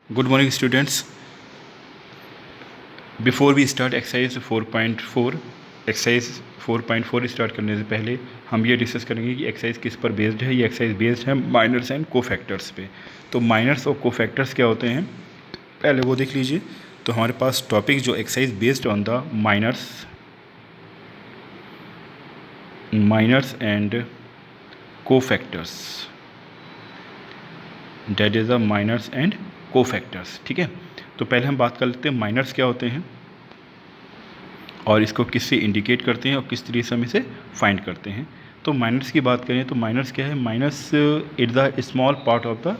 Good morning, students. Before we start exercise 4.4, exercise 4.4 start करने से पहले हम ये डिस्कस करेंगे कि एक्सरसाइज किस पर बेस्ड है। ये एक्सरसाइज बेस्ड है माइनर्स एंड कोफैक्टर्स पे। तो माइनर्स और कोफैक्टर्स क्या होते हैं पहले वो देख लीजिए। तो हमारे पास टॉपिक जो exercise based on the minors and cofactors, that is the minors and cofactors. ठीक है, तो पहले हम बात कर लेते हैं माइनर्स क्या होते हैं और इसको किससे इंडिकेट करते हैं और किस तरीके से हम इसे फाइंड करते हैं। तो माइनर्स की बात करें तो माइनर्स क्या है, minus is the small part of the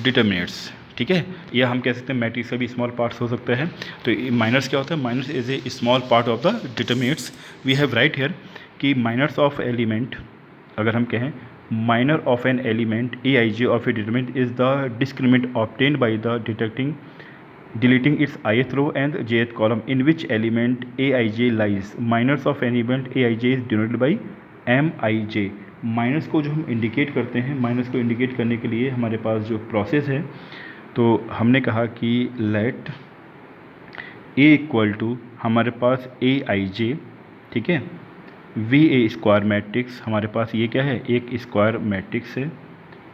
determinants. ठीक है, या हम कह सकते हैं मैट्रिक्स का भी स्मॉल पार्ट्स हो सकता है। तो माइनर्स क्या होता है, minors is a small part of the determinants. We have write here कि माइनर्स ऑफ एलिमेंट, अगर हम कहें minor of an element a I J of a determinant is the discriminant obtained by the deleting its ith row and jth column in which element aij lies. Minors of an element aij is denoted by mij. Minus को जो हम indicate करते हैं, minus को indicate करने के लिए हमारे पास जो प्रोसेस है, तो हमने कहा कि लेट ए इक्वल टू हमारे पास ए आई जे, ठीक है, वी ए स्क्वायर मैट्रिक्स, हमारे पास ये क्या है, एक स्क्वायर मैट्रिक्स है,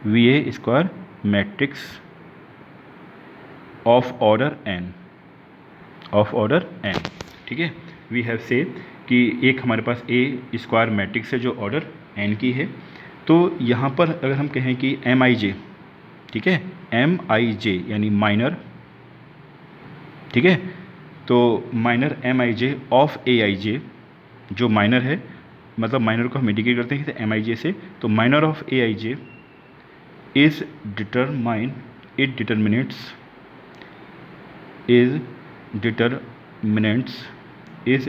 we a square matrix of order n. ठीक है, वी हैव से कि एक हमारे पास ए स्क्वायर मैट्रिक्स है जो ऑर्डर एन की है। तो यहाँ पर अगर हम कहें कि एम आई जे, ठीक है, एम आई जे यानी माइनर, ठीक है, तो minor M I J of A I J, जो माइनर है, मतलब माइनर को हम इंडिकेट करते हैं एम आई जे से। तो minor of A I J is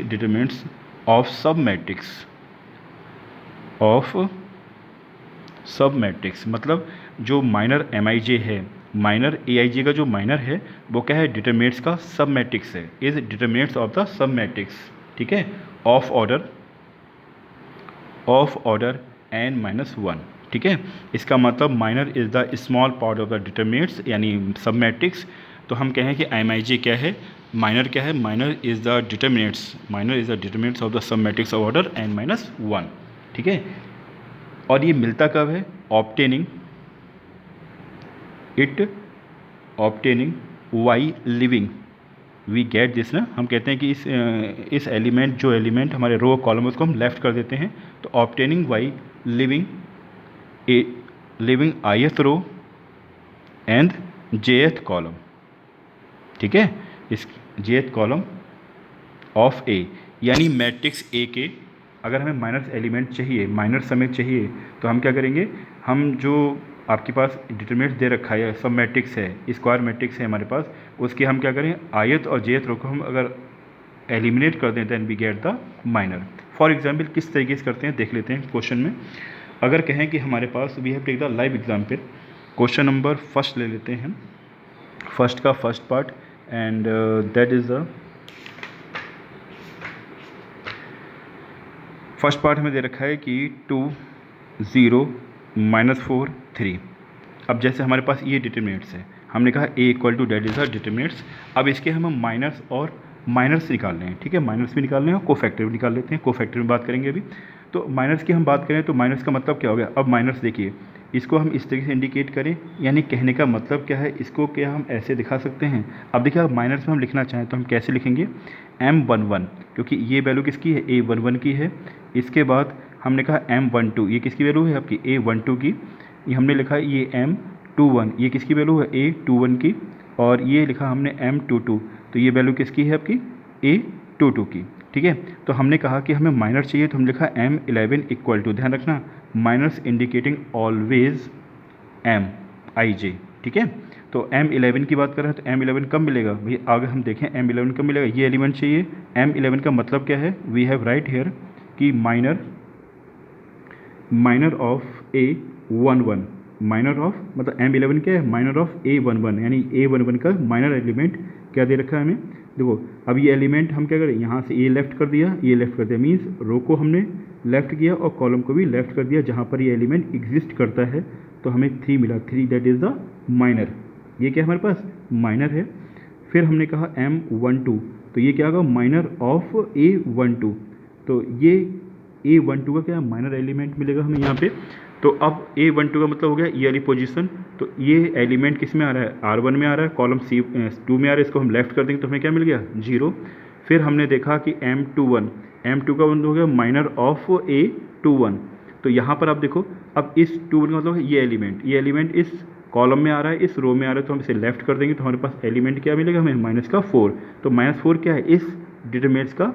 determinants of सब मैट्रिक्स। मतलब जो माइनर एम आई जे है, माइनर ए आई जे का जो माइनर है वो क्या है, डिटरमिनेंट्स का सब मैट्रिक्स है, is determinants of the sub matrix. ठीक है, of order n minus one. ठीक है, इसका मतलब minor is the small part of the determinants यानी सब मैट्रिक्स। तो हम कहें कि एम आई जे क्या है, माइनर क्या है, minor is the determinants of the sub matrix of order n minus one. ठीक है, और ये मिलता कब है, obtaining by leaving, we get this ना। हम कहते हैं कि इस एलिमेंट, जो एलिमेंट हमारे रो कॉलम उसको हम लेफ्ट कर देते हैं। तो obtaining by leaving ith row and jth column. ठीक है, इस jth कॉलम ऑफ ए, यानी मैट्रिक्स ए के अगर हमें माइनस एलिमेंट चाहिए, माइनर समेत चाहिए, तो हम क्या करेंगे, हम जो आपके पास डिटरमिनेंट दे रखा है, सब मैट्रिक्स है, स्क्वायर मैट्रिक्स है हमारे पास, उसके हम क्या करें, ith और jth रो को हम अगर एलिमिनेट कर दें then we get the minor. For example किस तरीके से करते हैं देख लेते हैं क्वेश्चन में। अगर कहें कि हमारे पास, we have take the live example, question number first ले लेते हैं, फर्स्ट का first part, and that is the first part हमें दे रखा है कि 2 0 -4 3। अब जैसे हमारे पास ये डिटरमिनेंट्स है, हमने कहा A equal to det is the determinants. अब इसके हम माइनस और माइनस निकाल रहे हैं। ठीक है, माइनस भी निकाल रहे हैं और कोफैक्टर भी निकाल लेते हैं। कोफैक्टर में बात करेंगे अभी। तो माइनस की हम बात करें तो माइनस का मतलब क्या हो गया, अब माइनस देखिए, इसको हम इस तरीके से इंडिकेट करें, यानी कहने का मतलब क्या है, इसको क्या हम ऐसे दिखा सकते हैं। अब देखिए, अब माइनस में हम लिखना चाहें तो हम कैसे लिखेंगे, M11, क्योंकि ये वैल्यू किसकी है, A11 की है। इसके बाद हमने कहा M12, ये किसकी वैल्यू है आपकी, A12 की। ये हमने लिखा है ये M21, ये किसकी वैल्यू है, A21 की। और ये लिखा हमने M22, तो ये वैल्यू किसकी है आपकी, A22 की। ठीक है, तो हमने कहा कि हमें माइनर चाहिए, तो हम लिखा M11 इक्वल टू, ध्यान रखना minus indicating always M I जे। ठीक है, तो M11 की बात कर रहे हैं तो M11 कब मिलेगा भाई, आगे हम देखें M11 कब मिलेगा, ये एलिमेंट चाहिए। M11 का मतलब क्या है, वी हैव राइट हेयर कि minor of A11, minor of मतलब M11 क्या है, माइनर ऑफ A11, यानी A11 का माइनर एलिमेंट क्या दे रखा है हमें। देखो, अब ये एलिमेंट हम क्या करें, यहाँ से ये लेफ्ट कर दिया, ये लेफ्ट कर दिया, मीन्स रो को हमने लेफ्ट किया और कॉलम को भी लेफ्ट कर दिया, जहाँ पर ये एलिमेंट एग्जिस्ट करता है। तो हमें 3 मिला, 3 दैट इज़ द माइनर, ये क्या है हमारे पास माइनर है। फिर हमने कहा M12, तो ये क्या होगा माइनर ऑफ A12, तो ये A12 का क्या माइनर एलिमेंट मिलेगा हमें यहाँ पे। तो अब A12 का मतलब हो गया ये वाली पोजीशन, तो ये एलिमेंट किस में आ रहा है, R1 में आ रहा है, कॉलम C2 में आ रहा है, इसको हम लेफ्ट कर देंगे तो हमें क्या मिल गया 0। फिर हमने देखा कि M21, M2 का मतलब हो गया माइनर ऑफ A21, तो यहाँ पर आप देखो अब इस 21 का मतलब है ये एलिमेंट इस कॉलम में आ रहा है, इस रो में आ रहा है, तो हम इसे लेफ्ट कर देंगे तो हमारे पास एलिमेंट क्या मिलेगा हमें माइनस का 4। तो -4 क्या है, इस डिटरमिनेंट्स का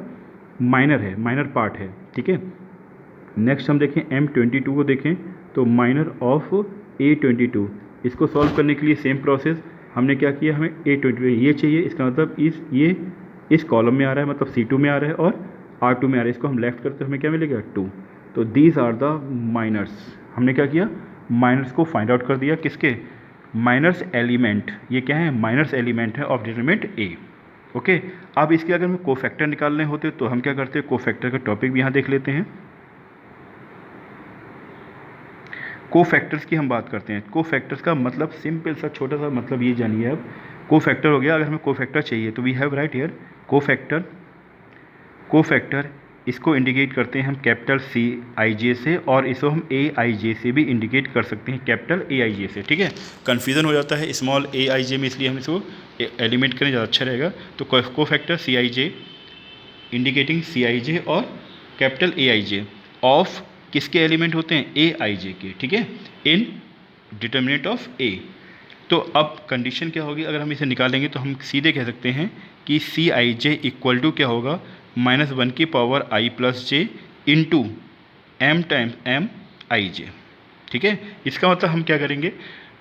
माइनर है, माइनर पार्ट है, ठीक है। नेक्स्ट हम देखें M22 को देखें, तो माइनर ऑफ A22, इसको सॉल्व करने के लिए सेम प्रोसेस, हमने क्या किया, हमें A22 ये चाहिए, इसका मतलब ये इस कॉलम में आ रहा है, मतलब C2 में आ रहा है और R2 में आ रहा है, इसको हम लेफ्ट करते हमें क्या मिलेगा 2। तो दीज आर द माइनर्स, हमने क्या किया माइनर्स को फाइंड आउट कर दिया, किसके माइनर्स एलिमेंट, ये क्या है माइनर्स एलिमेंट है ऑफ डिटरमिनेंट A। ओके, अब इसके अगर हमें कोफैक्टर निकालने होते तो हम क्या करते हैं, कोफैक्टर का टॉपिक भी यहाँ देख लेते हैं। कोफैक्टर्स की हम बात करते हैं। कोफैक्टर्स का मतलब सिंपल सा छोटा सा मतलब ये जानिए आप, कोफैक्टर हो गया, अगर हमें कोफैक्टर चाहिए तो we have write here cofactor. Cofactor इसको इंडिकेट करते हैं हम कैपिटल CIJ से, और इसको हम AIJ से भी इंडिकेट कर सकते हैं, कैपिटल AIJ से, ठीक है। कन्फ्यूज़न हो जाता है स्मॉल AIJ में, इसलिए हम इसको एलिमेंट करें ज़्यादा अच्छा रहेगा। तो कोफैक्टर CIJ इंडिकेटिंग CIJ और कैपिटल AIJ ऑफ किसके एलिमेंट होते हैं AIJ के, ठीक है, इन डिटरमिनेंट ऑफ A। तो अब कंडीशन क्या होगी, अगर हम इसे निकालेंगे तो हम सीधे कह सकते हैं कि CIJ इक्वल टू क्या होगा -1 की power I plus J into M times MIJ, ठीक है। इसका मतलब हम क्या करेंगे,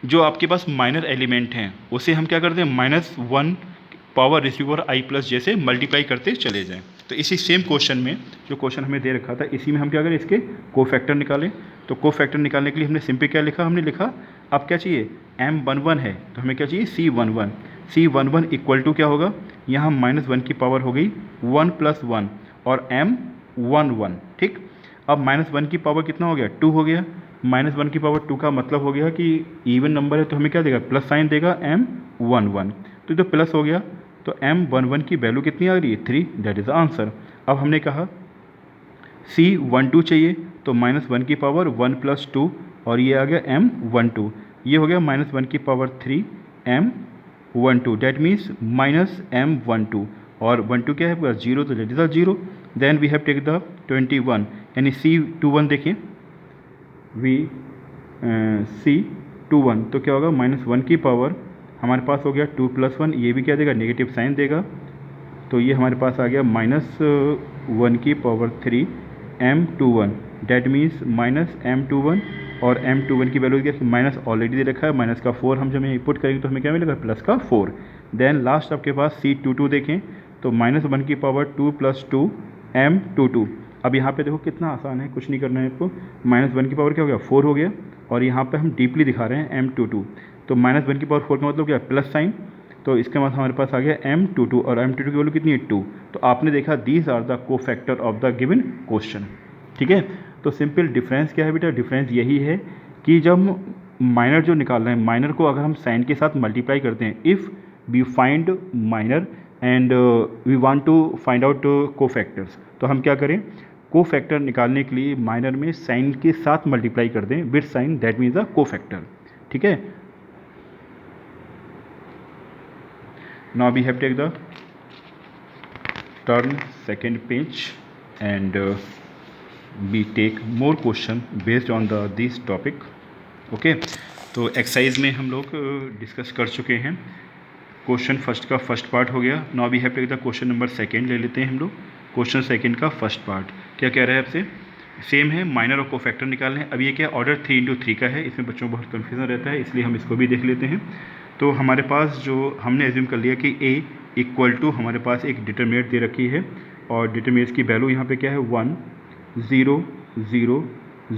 जो आपके पास माइनर एलिमेंट हैं उसे हम क्या करते हैं -1 power receiver I plus J से मल्टीप्लाई करते चले जाएं। तो इसी सेम क्वेश्चन में जो क्वेश्चन हमें दे रखा था, इसी में हम क्या करें, इसके कोफैक्टर निकालें। तो कोफैक्टर निकालने के लिए हमने सिंपल क्या लिखा, हमने लिखा अब क्या चाहिए M11 है तो हमें क्या चाहिए C11। C11 इक्वल टू क्या होगा, यहाँ -1 की पावर हो गई 1 + 1 और M11, ठीक। अब -1 की पावर कितना हो गया 2 हो गया, -1 की पावर 2 का मतलब हो गया कि इवन नंबर है तो हमें क्या देगा प्लस साइन देगा M11, तो ये तो प्लस हो गया, तो M11 की वैल्यू कितनी आ रही है 3, दैट इज़ द आंसर। अब हमने कहा C12 चाहिए, तो -1 की पावर 1 + 2 और ये आ गया M12, ये हो गया -1 की power 3 M12, that means -M12, और 12 क्या है पूरा 0, तो that is the 0। Then we have take the 21, यानी C21 देखें, C21 तो क्या होगा -1 की पावर हमारे पास हो गया 2 + 1, ये भी क्या देगा नेगेटिव साइन देगा, तो ये हमारे पास आ गया -1 की power 3 M21, that means -M21, और M21 की वैल्यू क्या माइनस ऑलरेडी दे रखा है, माइनस का 4 हम जब यहाँ पुट करेंगे तो हमें क्या मिलेगा प्लस का 4। देन लास्ट आपके पास C22 देखें, तो -1 की पावर 2 + 2 M22। अब यहाँ पे देखो कितना आसान है, कुछ नहीं करना है आपको, -1 की पावर क्या हो गया 4 हो गया, और यहाँ पे हम डीपली दिखा रहे हैं M22, तो -1 की पावर 4 का मतलब क्या प्लस साइन, तो इसके बाद हमारे पास आ गया M22, और M22 की वैल्यू कितनी है 2। तो आपने देखा these are the cofactor of the given question, ठीक है। तो सिंपल डिफरेंस क्या है बेटा, डिफरेंस यही है कि जब माइनर जो निकाल रहे हैं, माइनर को अगर हम साइन के साथ मल्टीप्लाई करते हैं, if we find minor and we want to find out cofactors, तो हम क्या करें, कोफैक्टर निकालने के लिए माइनर में साइन के साथ मल्टीप्लाई कर दें with sign, that means the cofactor, ठीक है। Now we have take the turn second page and we take more question based on the this topic, okay। तो एक्सरसाइज में हम लोग डिस्कस कर चुके हैं, क्वेश्चन फर्स्ट का फर्स्ट पार्ट हो गया। Now we have take the question number second ले लेते हैं हम लोग। क्वेश्चन सेकंड का फर्स्ट पार्ट क्या कह रहा है आपसे, सेम है, माइनर और कोफैक्टर निकालने हैं। अब ये क्या ऑर्डर 3 × 3 का है, इसमें बच्चों को बहुत कन्फ्यूजन रहता है, इसलिए हम इसको भी देख लेते हैं। तो हमारे पास जो हमने एज्यूम कर लिया कि A इक्वल टू हमारे पास एक डिटरमिनेंट दे रखी है, और डिटरमिनेंट की वैल्यू यहाँ पे क्या है 1 0 0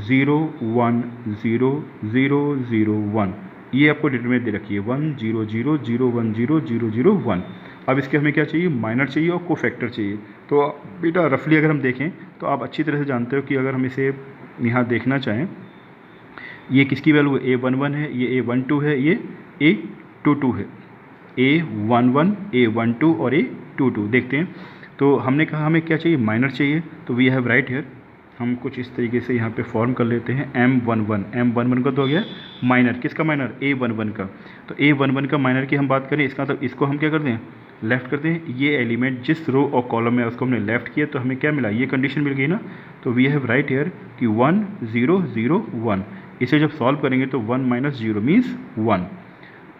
0 1 0 0 0 1, ये आपको डिटरमिनेंट दे रखी है 1 0 0 0 1 0 0 0 1। अब इसके हमें क्या चाहिए, माइनर चाहिए और कोफैक्टर चाहिए। तो बेटा रफली अगर हम देखें तो आप अच्छी तरह से जानते हो कि अगर हम इसे यहाँ देखना चाहें, ये किसकी वैल्यू है A11 है, ये A12 है, ये A22 है, A11, A12 और A22 देखते हैं। तो हमने कहा हमें क्या चाहिए, माइनर चाहिए, तो वी हैव राइट हियर, हम कुछ इस तरीके से यहाँ पे फॉर्म कर लेते हैं। M11 का तो हो गया माइनर, किसका माइनर, A11 का। तो A11 का माइनर की हम बात करें, इसका मतलब इसको हम क्या करते हैं, लेफ़्ट करते हैं। ये एलिमेंट जिस रो और कॉलम में उसको हमने लेफ़्ट किया तो हमें क्या मिला, ये कंडीशन मिल गई ना। तो वी हैव राइट हियर कि 1 0 0 1, इसे जब सॉल्व करेंगे तो 1 - 0 मीन्स 1।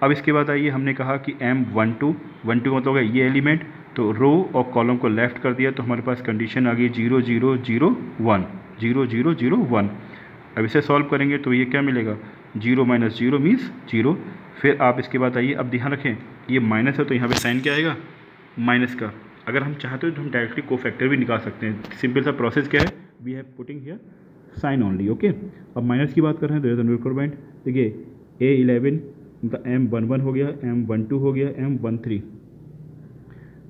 अब इसके बाद आइए, हमने कहा कि M12 मतलब होगा ये एलिमेंट, तो रो और कॉलम को लेफ़्ट कर दिया तो हमारे पास कंडीशन आ गई 0 0 0 1, 0 0 0 1। अब इसे सॉल्व करेंगे तो ये क्या मिलेगा, 0 - 0 मीन्स 0। फिर आप इसके बाद आइए, अब ध्यान रखें ये माइनस है तो यहाँ पे साइन क्या आएगा, माइनस का। अगर हम चाहते हो तो हम डायरेक्टली कोफैक्टर भी निकाल सकते हैं। सिंपल सा प्रोसेस क्या है, we have putting here sign only, okay. अब माइनस की बात कर रहे हैं तो देयर इज अ रिक्वायरमेंट। देखिए A11 मतलब M11 हो गया, M12 हो गया,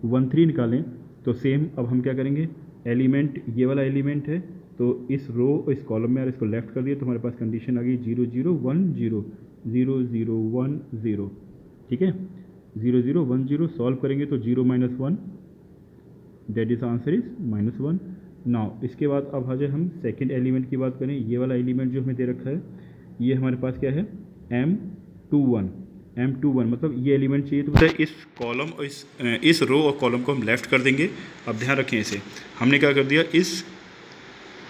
M13 निकालें तो सेम अब हम क्या करेंगे, एलिमेंट ये वाला एलिमेंट है तो इस रो इस कॉलम में अगर इसको लेफ़्ट कर दिया तो हमारे पास कंडीशन आ गई 0 0 1 0 0 0 1 0, ठीक है। 0 0 1 0 सॉल्व करेंगे तो 0 - 1, that is answer is -1। Now इसके बाद अब आ जाए हम सेकेंड एलिमेंट की बात करें। ये वाला एलिमेंट जो हमें दे रखा है ये हमारे पास क्या है, M21 मतलब ये एलिमेंट चाहिए तो इस कॉलम और इस रो और कॉलम को हम लेफ़्ट कर देंगे। अब ध्यान रखें इसे हमने क्या कर दिया, इस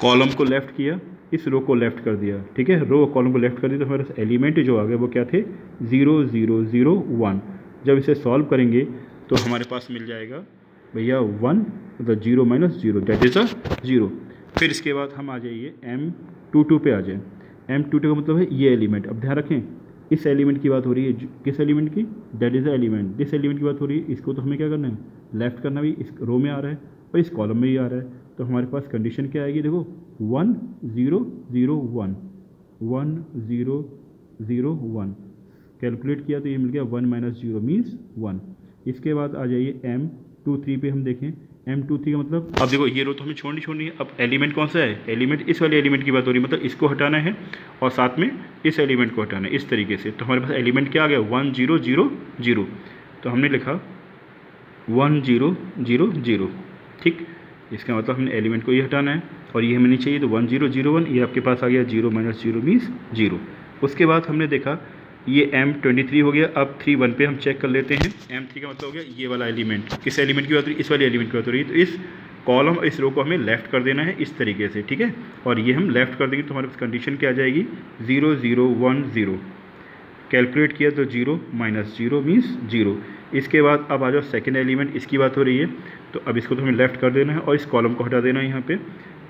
कॉलम को लेफ़्ट किया, इस रो को लेफ़्ट कर दिया, ठीक है। रो और कॉलम को लेफ़्ट कर दिया तो हमारे पास एलिमेंट जो आ गए वो क्या थे, 0 0 0 1। जब इसे सॉल्व करेंगे तो हमारे पास मिल जाएगा भैया 1 मतलब 0 - 0 दैट इज़ अ 0। फिर इसके बाद हम आ जाइए M22 पे आ जाए। M22 का मतलब है ये एलिमेंट। अब ध्यान रखें इस एलिमेंट की बात हो रही है, किस एलिमेंट की, that is the element, this element की बात हो रही है। इसको तो हमें क्या करना है, लेफ़्ट करना भी, इस रो में आ रहा है और इस कॉलम में ही आ रहा है। तो हमारे पास कंडीशन क्या आएगी, देखो 1 0 0 1 1 0 0 1, कैलकुलेट किया तो ये मिल गया 1 - 0 मीन्स 1। इसके बाद आ जाइए M23 पे हम देखें। M23 का मतलब, अब देखो ये रो तो हमें छोड़नी है। अब एलिमेंट कौन सा है, एलिमेंट इस वाले एलिमेंट की बात हो रही है, मतलब इसको हटाना है और साथ में इस एलिमेंट को हटाना है इस तरीके से। तो हमारे पास एलिमेंट क्या आ गया, 1 0 0 0। तो हमने लिखा 1 0 0 0, ठीक। इसका मतलब हमने एलिमेंट को ये हटाना है और ये हमें नहीं चाहिए, तो 1 0 0 1 ये आपके पास आ गया, 0 - 0 मीन्स 0। उसके बाद हमने देखा ये M23 हो गया। अब 3 1 पे हम चेक कर लेते हैं। M3 का मतलब हो गया ये वाला एलिमेंट, किस एलिमेंट की बात हो रही है, इस वाले एलिमेंट की बात हो रही है। तो इस कॉलम और इस रो को हमें लेफ़्ट कर देना है इस तरीके से, ठीक है। और ये हम लेफ़्ट कर देंगे तो हमारे पास कंडीशन क्या आ जाएगी, 0 0 1 0, कैलकुलेट किया तो 0 - 0 मीन्स 0। इसके बाद अब आ जाओ सेकेंड एलिमेंट, इसकी बात हो रही है तो अब इसको तो हमें लेफ़्ट कर देना है और इस कॉलम को हटा देना है यहाँ पे।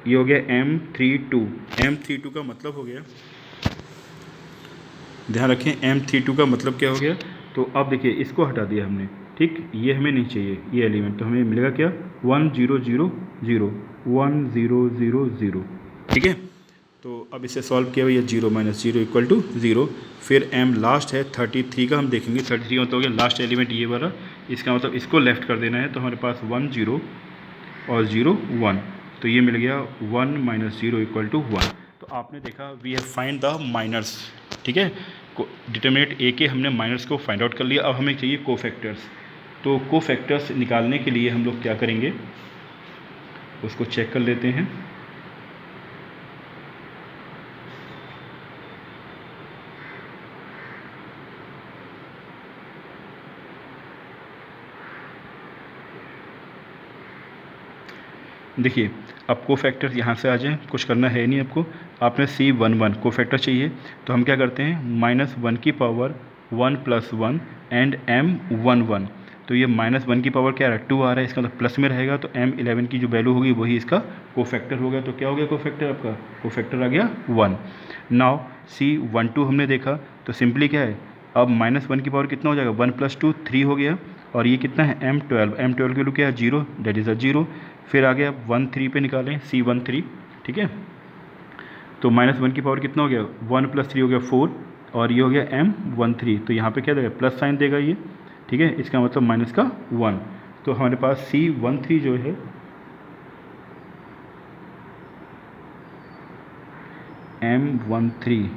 ये हो गया M32 का मतलब हो गया, ध्यान रखें M32 का मतलब क्या हो गया। तो अब देखिए इसको हटा दिया हमने, ठीक, ये हमें नहीं चाहिए ये एलिमेंट, तो हमें मिलेगा क्या, 1 0 0 0 1 0 0 0, ठीक है। तो अब इसे सॉल्व किया भैया, 0 - 0 = 0। फिर M लास्ट है 33 का, हम देखेंगे 33 का मतलब हो गया लास्ट एलिमेंट ये वाला, इसका मतलब इसको लेफ़्ट कर देना है। तो हमारे पास 1 0 और 0 1, तो ये मिल गया 1 - 0 = 1। तो आपने देखा we have find the minors, ठीक है। डिटर्मिनेंट ए के हमने माइनर्स को फाइंड आउट कर लिया। अब हमें चाहिए कोफैक्टर्स। तो कोफैक्टर्स निकालने के लिए हम लोग क्या करेंगे, उसको चेक कर लेते हैं। देखिए अब कोफैक्टर्स यहाँ से आ जाएं, कुछ करना है नहीं आपको। आपने C11 कोफैक्टर चाहिए तो हम क्या करते हैं, -1 की पावर 1 + 1 एंड M11। तो ये -1 की पावर क्या आ रहा है, 2 आ रहा है, इसका मतलब प्लस में रहेगा। तो M11 की जो वैल्यू होगी वही इसका कोफैक्टर होगा। तो क्या हो गया कोफैक्टर, आपका कोफैक्टर आ गया 1। नाउ C12 हमने देखा तो सिंपली क्या है, अब -1 की पावर कितना हो जाएगा, 1 + 2 3 हो गया। और ये कितना है M12 की वैल्यू क्या है 0, दैट इज़ अ 0। फिर आ गया 1 3 पे निकालें C13, ठीक है। तो -1 की पावर कितना हो गया, 1 + 3 हो गया 4 और ये हो गया M13। तो यहाँ पे क्या देगा, प्लस साइन देगा ये, ठीक है। इसका मतलब माइनस का 1। तो हमारे पास C13 जो है M13,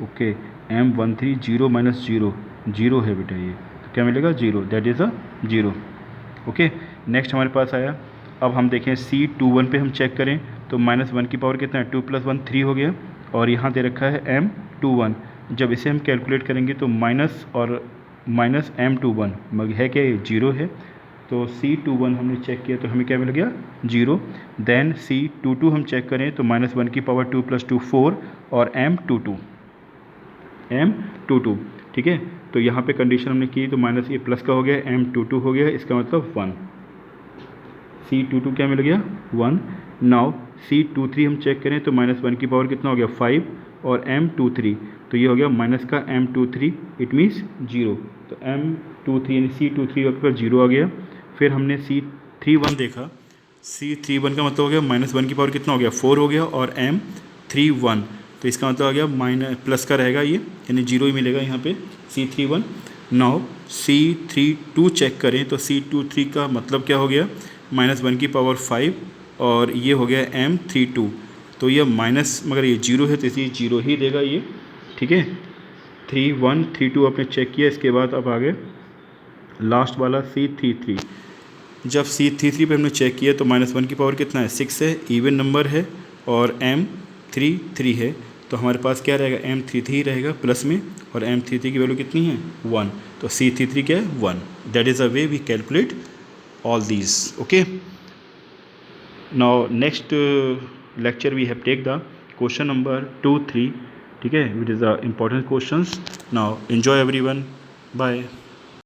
okay, M13 0 minus zero, zero है बेटा ये, तो क्या मिलेगा 0, that is a 0। Okay, next हमारे पास आया, अब हम देखें C21 पे हम चेक करें तो -1 की पावर कितना है, 2 + 1 3 हो गया, और यहाँ दे रखा है M21। जब इसे हम कैलकुलेट करेंगे तो माइनस और माइनस M21 मगर है क्या, ये 0 है, तो C21 हमने चेक किया तो हमें क्या मिल गया 0। देन C22 हम चेक करें तो -1 की पावर 2 + 2 4 और M22, ठीक है। तो यहाँ पे कंडीशन हमने की तो माइनस ये प्लस का हो गया, M22 हो गया, इसका मतलब 1, C22 क्या मिल गया 1। नाउ C23 हम चेक करें तो -1 की पावर कितना हो गया 5 और M23, तो ये हो गया माइनस का M23, इट मीन्स 0, तो M23 यानी C23 आपके पास 0 आ गया। फिर हमने C31 देखा, C31 का मतलब हो गया -1 की पावर कितना हो गया 4 हो गया और M31, तो इसका मतलब आ गया माइनस प्लस का रहेगा ये, यानी 0 ही मिलेगा यहाँ पे C31। नाउ C32 चेक करें तो C23 का मतलब क्या हो गया -1 की पावर 5 और ये हो गया M32, तो ये माइनस मगर ये 0 है तो इसी 0 ही देगा ये, ठीक है। 31 32 आपने चेक किया, इसके बाद अब आगे लास्ट वाला C33। जब C33 पे हमने चेक किया तो -1 की पावर कितना है 6 है, इवन नंबर है और M33 है, तो हमारे पास क्या रहेगा M33 रहेगा प्लस में, और M33 की वैल्यू कितनी है 1, तो C33 क्या है 1। That is a way we calculate all these। okay, now next lecture we have take the question number 2 3, ठीक है, which is the important questions। now enjoy everyone, bye।